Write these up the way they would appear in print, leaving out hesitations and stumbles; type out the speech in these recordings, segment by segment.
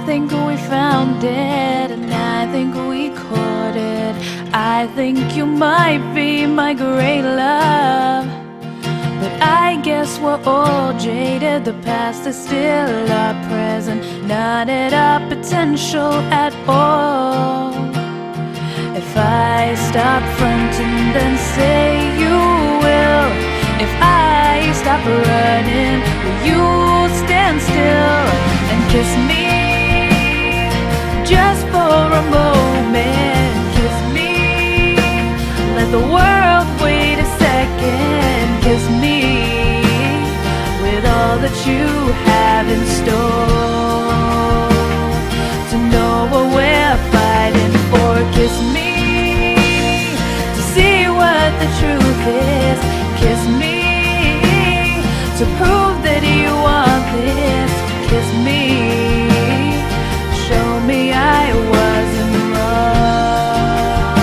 think we found it, and I think we caught it. I think you might be my great love, but I guess we're all jaded. The past is still our present, not at our potential at all. If I stop fronting, then say you will. If I stop running, will you stand still and kiss me just for a moment? Kiss me, let the world wait a second. Kiss me with all that you have in store, to know what we're fighting for. Kiss me to see what the truth is. Kiss me to prove that you want this. Kiss me, show me I wasn't wrong,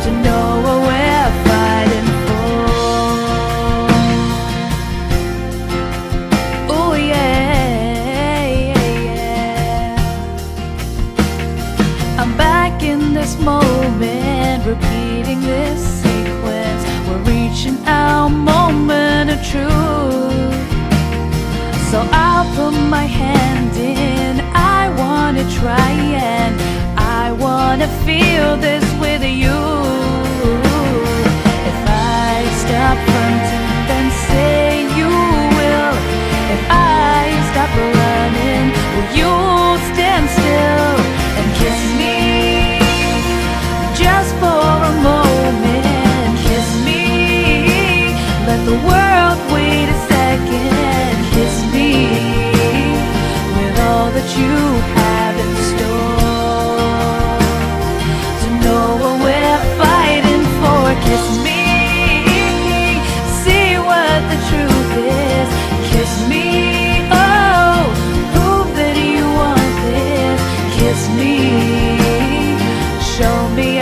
to know what we're fighting for. Oh yeah, I'm back in this moment, repeating this sequence. We're reaching our moment of truth, so I'll put my hand in. I wanna try and I wanna feel this with you. If I stop fronting, then say you will. If I stop running, will you stand still and kiss me just for a moment? Kiss me, let the world wait a second. Kiss me with all that you have in store, to know what we're fighting for. Kiss me, see what the truth is. Kiss me, oh, prove that you want this. Kiss me, show me I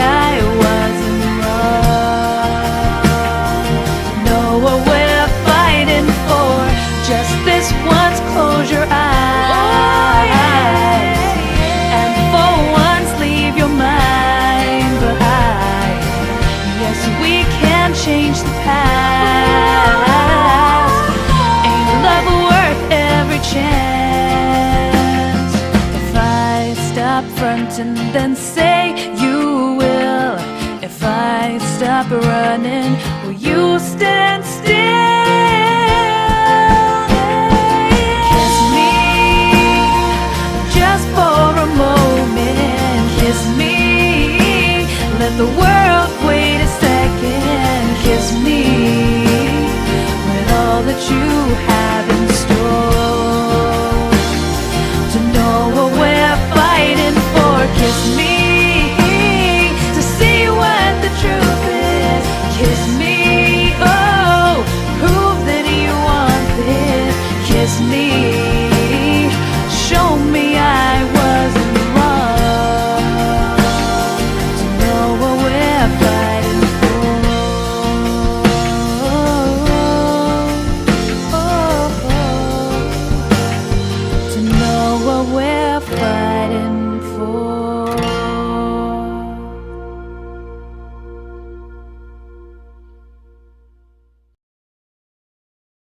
wasn't wrong, know what we're fighting for. Just this once, close your eyes, and for once leave your mind behind. Yes, we can change the past. Ain't love worth every chance? If I stop fronting, then say you will. If I stop running, will you stand still?